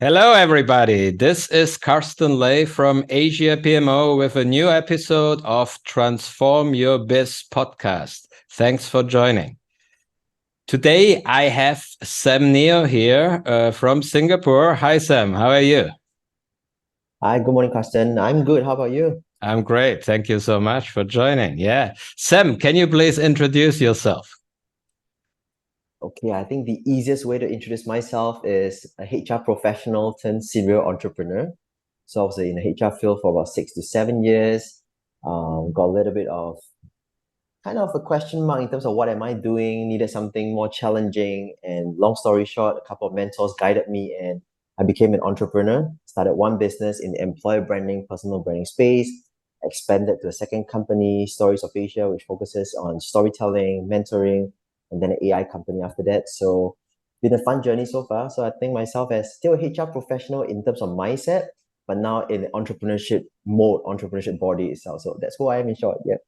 Hello, everybody. This is Carsten Ley from Asia PMO with a new episode of Transform Your Biz podcast. Thanks for joining. Today, I have Sam Neo here from Singapore. Hi, Sam. How are you? Hi, good morning, Carsten. I'm good. How about you? I'm great. Thank you so much for joining. Yeah. Sam, can you please introduce yourself? Okay, I think the easiest way to introduce myself is a HR professional turned serial entrepreneur. So I was in the HR field for about 6 to 7 years. Got a little bit of kind of a question mark in terms of what am I doing, needed something more challenging. And long story short, a couple of mentors guided me and I became an entrepreneur, started one business in the employer branding, personal branding space, expanded to a second company, Stories of Asia, which focuses on storytelling, mentoring, and then an AI company after that. So been a fun journey so far. So I think myself as still a HR professional in terms of mindset, but now in the entrepreneurship mode, entrepreneurship body itself. So that's who I am in short. Yeah.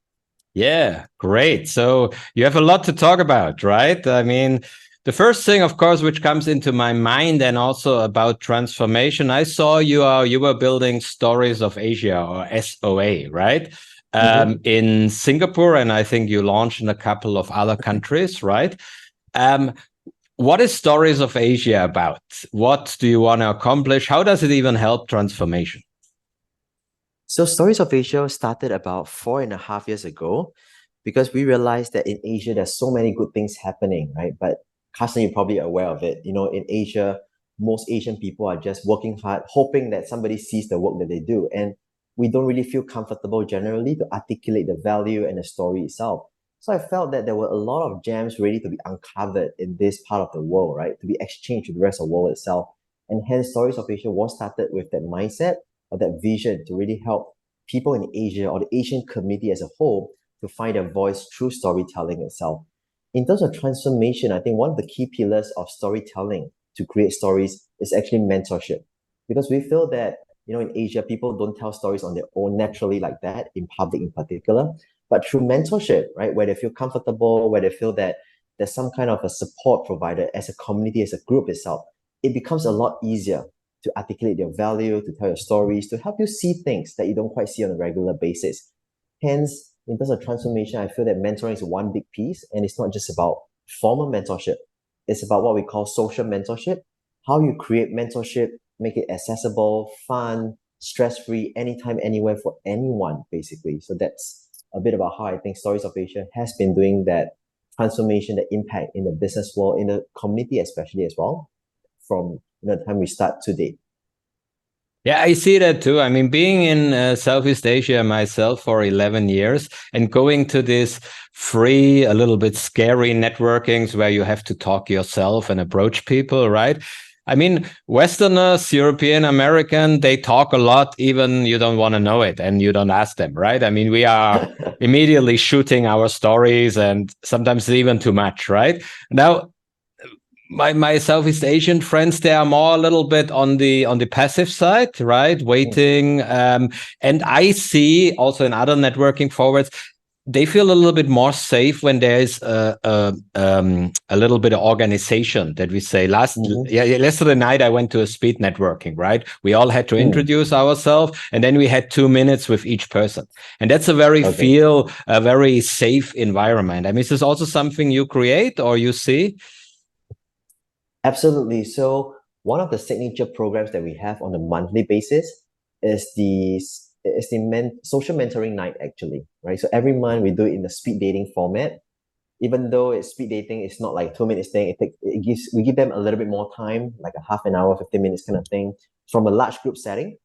Yeah, great. So you have a lot to talk about, right? I mean, the first thing, of course, which comes into my mind and also about transformation, I saw you were building Stories of Asia or SOA, right? In Singapore, and I think you launched in a couple of other countries, right? Um, what is Stories of Asia about? What do you want to accomplish? How does it even help transformation? So Stories of Asia started about 4.5 years ago because we realized that in Asia there's so many good things happening, right? But Carsten, you're probably aware of it. You know, in Asia, most Asian people are just working hard, hoping that somebody sees the work that they do. And we don't really feel comfortable generally to articulate the value and the story itself. So I felt that there were a lot of gems ready to be uncovered in this part of the world, right? To be exchanged with the rest of the world itself. And hence Stories of Asia was started with that mindset or that vision to really help people in Asia or the Asian community as a whole to find their voice through storytelling itself. In terms of transformation, I think one of the key pillars of storytelling to create stories is actually mentorship. Because we feel that, you know, in Asia, people don't tell stories on their own naturally like that, in public in particular, but through mentorship, right, where they feel comfortable, where they feel that there's some kind of a support provided as a community, as a group itself, it becomes a lot easier to articulate your value, to tell your stories, to help you see things that you don't quite see on a regular basis. Hence, in terms of transformation, I feel that mentoring is one big piece, and it's not just about formal mentorship. It's about what we call social mentorship, how you create mentorship, make it accessible, fun, stress-free, anytime, anywhere for anyone, basically. So that's a bit about how I think Stories of Asia has been doing that transformation, that impact in the business world, in the community especially as well, from the time we start today. Yeah, I see that too. I mean, being in Southeast Asia myself for 11 years and going to these free, a little bit scary networkings where you have to talk yourself and approach people, right? I mean, Westerners, European, American, they talk a lot, even you don't want to know it and you don't ask them, right? I mean, we are immediately shooting our stories and sometimes even too much, right? Now, my Southeast Asian friends, they are more a little bit on the passive side, right? Waiting. And I see also in other networking forwards, they feel a little bit more safe when there is a little bit of organization that we say yesterday night I went to a speed networking, right? We all had to introduce ourselves and then we had 2 minutes with each person. And that's a very safe environment. I mean, is this also something you create or you see? Absolutely. So one of the signature programs that we have on a monthly basis is the social mentoring night actually, right? So every month we do it in the speed dating format. Even though it's speed dating, it's not like 2 minutes thing. We give them a little bit more time, like a half an hour, 15 minutes kind of thing, from a large group setting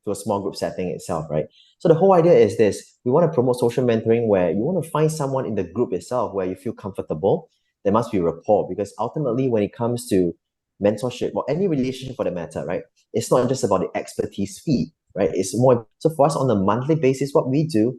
to a small group setting itself, right? So the whole idea is this: we want to promote social mentoring where you want to find someone in the group itself where you feel comfortable. There must be rapport because ultimately, when it comes to mentorship or any relationship for that matter, right? It's not just about the expertise fee, right? It's more so for us on a monthly basis. What we do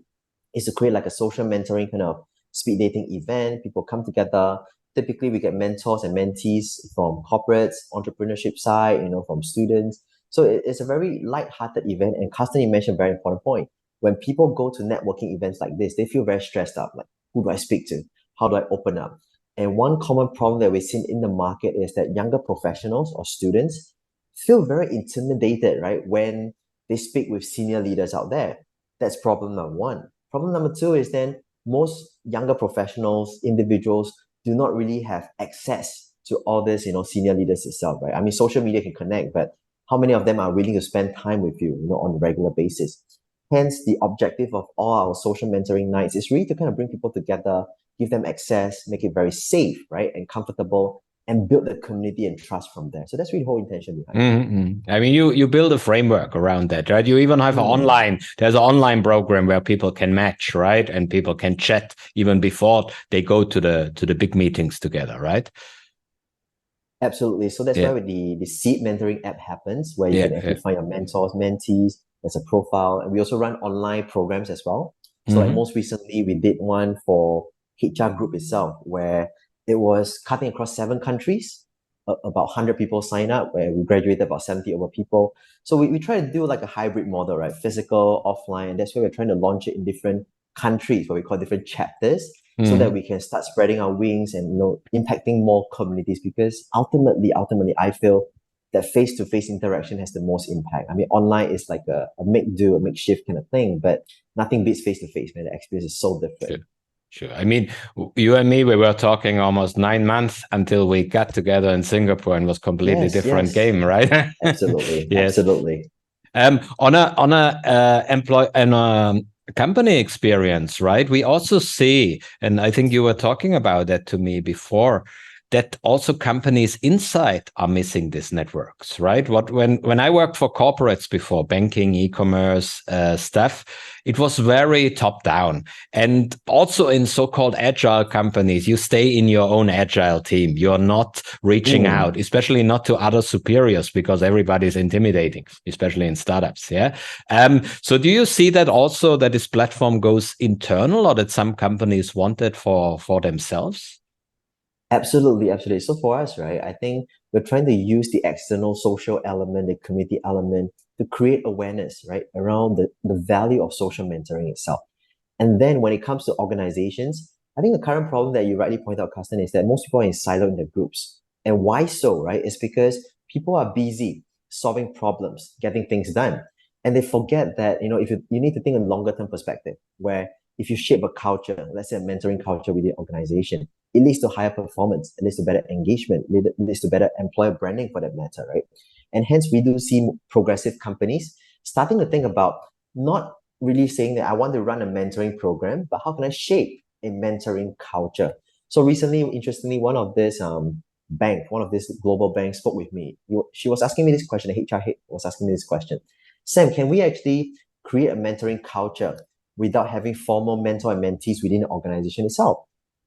is to create like a social mentoring kind of speed dating event. People come together. Typically, we get mentors and mentees from corporates, entrepreneurship side, from students. So it's a very light-hearted event. And Carsten, you mentioned a very important point. When people go to networking events like this, they feel very stressed out. Like, who do I speak to? How do I open up? And one common problem that we've seen in the market is that younger professionals or students, feel very intimidated, right, when they speak with senior leaders out there. That's problem number one. Problem number two is then most younger professionals, individuals do not really have access to all this, senior leaders itself, right? I mean, social media can connect, but how many of them are willing to spend time with you, on a regular basis? Hence, the objective of all our social mentoring nights is really to kind of bring people together, give them access, make it very safe, right, and comfortable, and build the community and trust from there. So that's really the whole intention behind it. Mm-hmm. I mean, you build a framework around that, right? You even have there's an online program where people can match, right? And people can chat even before they go to the big meetings together, right? Absolutely. So that's why the Seed Mentoring app happens, where you can actually find your mentors, mentees. There's a profile, and we also run online programs as well. So like most recently, we did one for HR Group itself, where it was cutting across 7 countries. About 100 people sign up, where we graduated about 70 over people. So we try to do like a hybrid model, right? Physical, offline. That's why we're trying to launch it in different countries, what we call different chapters, so that we can start spreading our wings and impacting more communities. Because ultimately, I feel that face-to-face interaction has the most impact. I mean, online is like a make-do, a makeshift kind of thing, but nothing beats face-to-face, man. The experience is so different. Sure. I mean, you and me, we were talking almost 9 months until we got together in Singapore, and was completely different game, right? Absolutely. Yes. Absolutely. On a company experience, right? We also see, and I think you were talking about that to me before, that also companies inside are missing these networks, right? When I worked for corporates before, banking, e-commerce stuff, it was very top down. And also in so-called agile companies, you stay in your own agile team. You're not reaching out, especially not to other superiors, because everybody's intimidating, especially in startups. Yeah. So do you see that also, that this platform goes internal, or that some companies want it for themselves? Absolutely, absolutely. So for us, right, I think we're trying to use the external social element, the community element, to create awareness, right, around the value of social mentoring itself. And then when it comes to organizations, I think the current problem that you rightly point out, Carsten, is that most people are in silo in their groups. And why so, right? It's because people are busy solving problems, getting things done. And they forget that, if you need to think in longer term perspective, where if you shape a culture, let's say a mentoring culture within an organization, it leads to higher performance, it leads to better engagement, it leads to better employer branding for that matter, right? And hence we do see progressive companies starting to think about not really saying that I want to run a mentoring program, but how can I shape a mentoring culture? So recently, interestingly, one of this global banks spoke with me. She was asking me this question, the HR head was asking me this question. Sam, can we actually create a mentoring culture without having formal mentor and mentees within the organization itself?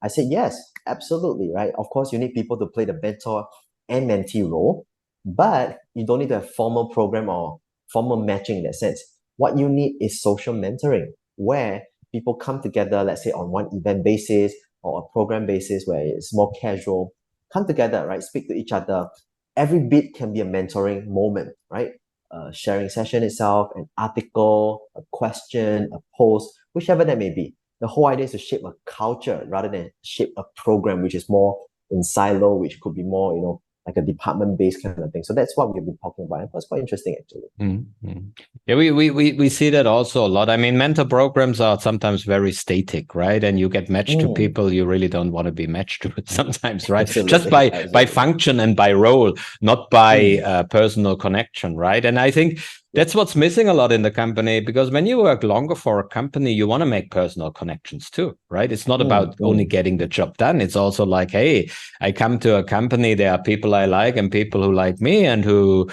I said, yes, absolutely, right? Of course, you need people to play the mentor and mentee role, but you don't need to have formal program or formal matching in that sense. What you need is social mentoring, where people come together, let's say on one event basis or a program basis where it's more casual, come together, right? Speak to each other. Every bit can be a mentoring moment, right? Sharing session itself, an article, a question, a post, whichever that may be. The whole idea is to shape a culture rather than shape a program, which is more in silo, which could be more, like a department-based kind of thing. So that's what we've been talking about. And that's quite interesting, actually. Mm-hmm. Yeah, we see that also a lot. I mean, mentor programs are sometimes very static, right? And you get matched to people you really don't want to be matched to sometimes, right? Just by function and by role, not by personal connection, right? And I think that's what's missing a lot in the company, because when you work longer for a company, you want to make personal connections too, right? It's not about only getting the job done. It's also like, hey, I come to a company, there are people I like and people who like me and who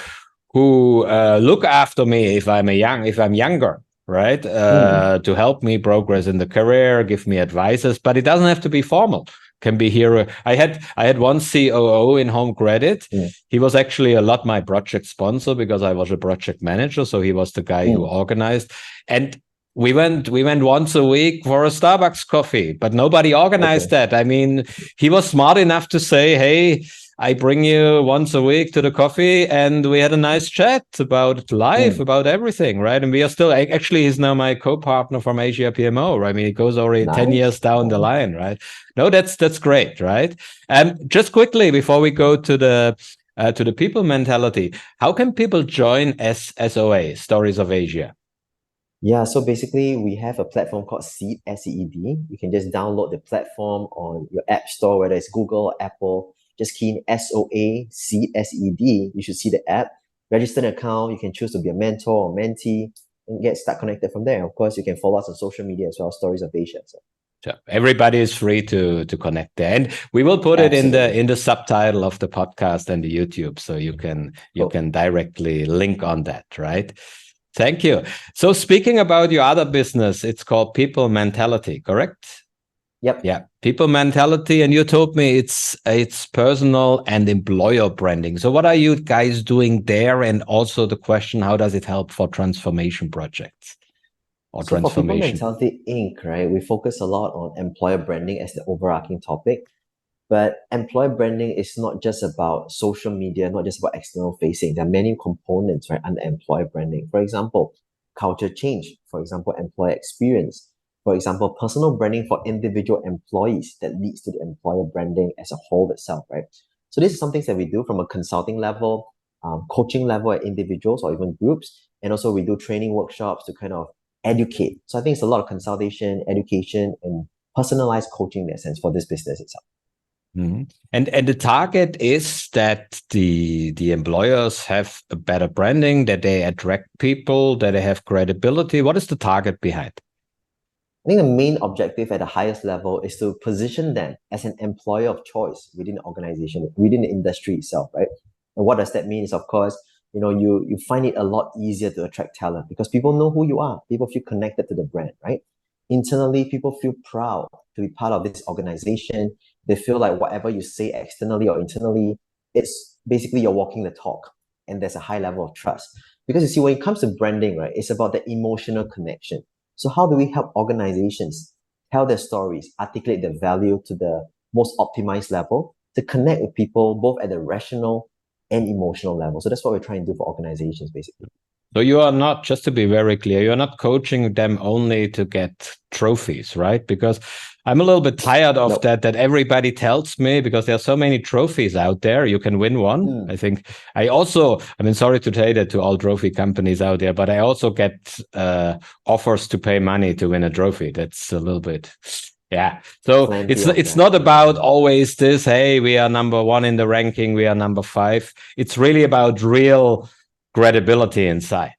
look after me if I'm younger, right? To help me progress in the career, give me advices, but it doesn't have to be formal. Can be here. I had one COO in Home Credit. He was actually a lot my project sponsor because I was a project manager. So he was the guy who organized. And we went once a week for a Starbucks coffee, but nobody organized that. I mean, he was smart enough to say, hey, I bring you once a week to the coffee, and we had a nice chat about life, about everything, right? And we are still, actually, he's now my co-partner from Asia PMO, right? I mean, it goes already 10 years down the line, right? No, that's great, right? Just quickly, before we go to the to the people mentality. How can people join SOA, Stories of Asia? Yeah, so basically we have a platform called Seed, SEED. You can just download the platform on your app store, whether it's Google, Apple. Just key in SOA, Seed, SEED. You should see the app. Register an account. You can choose to be a mentor or mentee and get start connected from there. Of course, you can follow us on social media as well, Stories of Asia. So everybody is free to connect there, and we will put it Absolutely. in the subtitle of the podcast and the YouTube, so you can directly link on that, right? Thank you. So speaking about your other business, it's called People Mentality, correct? Yep. Yeah, People Mentality, and you told me it's personal and employer branding. So what are you guys doing there? And also the question, how does it help for transformation projects or So for People transformation? Mentality Inc., right, we focus a lot on employer branding as the overarching topic. But employer branding is not just about social media, not just about external facing. There are many components, right, under employer branding. For example, culture change. For example, employer experience. For example, personal branding for individual employees that leads to the employer branding as a whole itself, right? So this is some things that we do from a consulting level, coaching level at individuals or even groups. And also we do training workshops to kind of educate. So I think it's a lot of consultation, education, and personalized coaching in that sense for this business itself. Mm-hmm. And the target is that the employers have a better branding, that they attract people, that they have credibility. What is the target behind? I think the main objective at the highest level is to position them as an employer of choice within the organization, within the industry itself, right? And what does that mean is, of course, you find it a lot easier to attract talent because people know who you are. People feel connected to the brand, right? Internally, people feel proud to be part of this organization. They feel like whatever you say externally or internally, it's basically you're walking the talk, and there's a high level of trust. Because you see, when it comes to branding, right, it's about the emotional connection. So how do we help organizations tell their stories, articulate their value to the most optimized level to connect with people both at the rational and emotional level? So that's what we're trying to do for organizations, basically. So you are not, just to be very clear, you're not coaching them only to get trophies, right? Because I'm a little bit tired of Nope. that everybody tells me, because there are so many trophies out there, you can win one. I think I mean, sorry to say that to all trophy companies out there, but I also get offers to pay money to win a trophy. That's a little bit, yeah. So Plenty of it's that. not about always this, hey, we are number one in the ranking, we are number 5. It's really about real credibility inside.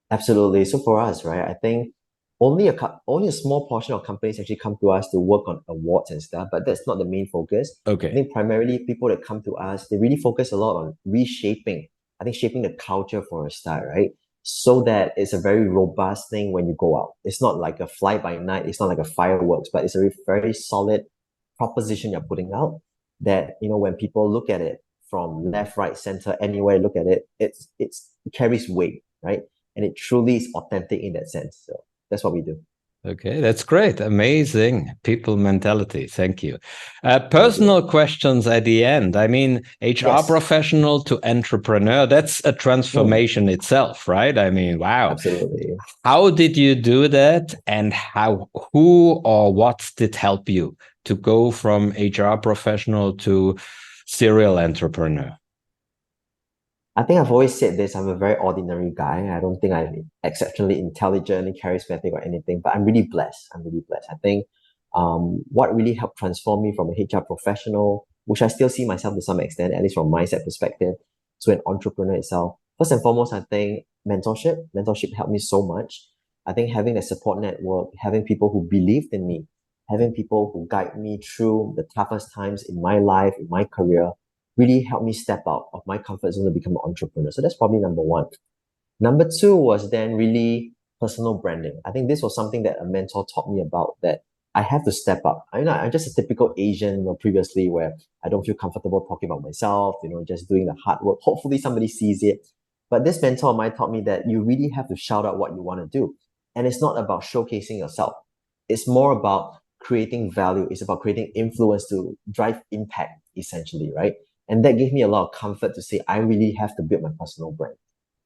Absolutely. So for us, right, I think only a small portion of companies actually come to us to work on awards and stuff, but that's not the main focus. I Okay. think primarily people that come to us, they really focus a lot on reshaping, I think shaping the culture for a start, right? So that it's a very robust thing when you go out. It's not like a fly by night, it's not like a fireworks, but it's a very solid proposition you're putting out that, when people look at it from left, right, center, anywhere you look at it, it carries weight, right? And it truly is authentic in that sense. So that's what we do. Okay, that's great. Amazing people mentality. Thank you. Thank you. Personal questions at the end. I mean, HR Yes. professional to entrepreneur, that's a Hmm. transformation itself, right? I mean, wow. Absolutely. How did you do that? And who or what did help you to go from HR professional to serial entrepreneur? I think I've always said this. I'm a very ordinary guy. I don't think I'm exceptionally intelligent and charismatic or anything, but I'm really blessed. I'm really blessed. I think what really helped transform me from a HR professional, which I still see myself to some extent, at least from mindset perspective, to an entrepreneur itself. First and foremost, I think mentorship. Mentorship helped me so much. I think having a support network, having people who believed in me, having people who guide me through the toughest times in my life, in my career, really helped me step out of my comfort zone to become an entrepreneur. So that's probably number one. Number two was then really personal branding. I think this was something that a mentor taught me about that I have to step up. I'm just a typical Asian, previously where I don't feel comfortable talking about myself, just doing the hard work. Hopefully somebody sees it. But this mentor of mine taught me that you really have to shout out what you want to do. And it's not about showcasing yourself. It's more about creating value. It's about creating influence to drive impact, essentially, right? And that gave me a lot of comfort to say, I really have to build my personal brand.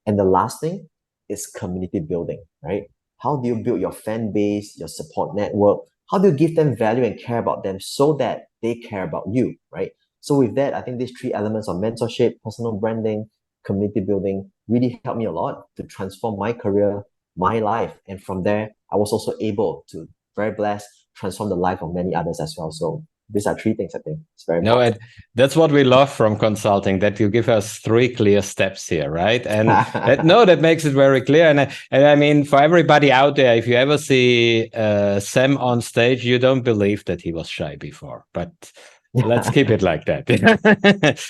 And the last thing is community building, right? How do you build your fan base, your support network? How do you give them value and care about them so that they care about you, right? So with that, I think these three elements of mentorship, personal branding, community building really helped me a lot to transform my career, my life. And from there, I was also able to, very blessed, transform the life of many others as well. So these are three things I think it's very No, important. and that's what we love from consulting, that you give us 3 clear steps here, right? And that makes it very clear. And I mean, for everybody out there, if you ever see Sam on stage, you don't believe that he was shy before, but let's keep it like that.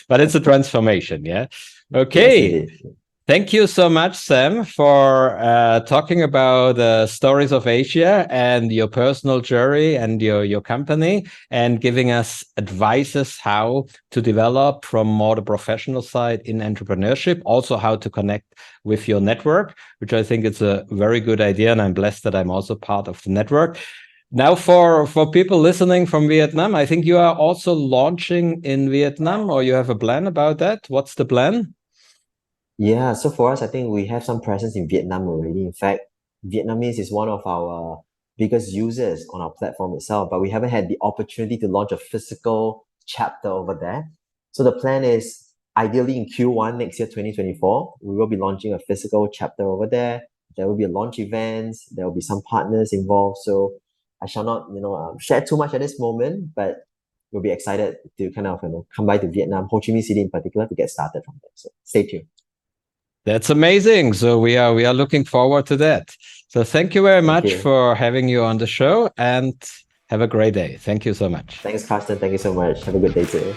But it's a transformation, yeah? Okay. Yes, indeed. Thank you so much, Sam, for talking about stories of Asia and your personal journey and your company, and giving us advices how to develop from more the professional side in entrepreneurship, also how to connect with your network, which I think is a very good idea. And I'm blessed that I'm also part of the network. Now, for people listening from Vietnam, I think you are also launching in Vietnam, or you have a plan about that. What's the plan? Yeah, so for us, I think we have some presence in Vietnam already. In fact, Vietnamese is one of our biggest users on our platform itself, but we haven't had the opportunity to launch a physical chapter over there. So the plan is ideally in Q1 next year, 2024, we will be launching a physical chapter over there. There will be a launch events. There will be some partners involved. So I shall not, share too much at this moment, but we'll be excited to kind of, come by to Vietnam, Ho Chi Minh City in particular, to get started from there. So stay tuned. That's amazing. So we are looking forward to that. So thank you very much for having you on the show, and have a great day. Thank you so much. Thanks, Carsten. Thank you so much. Have a good day too.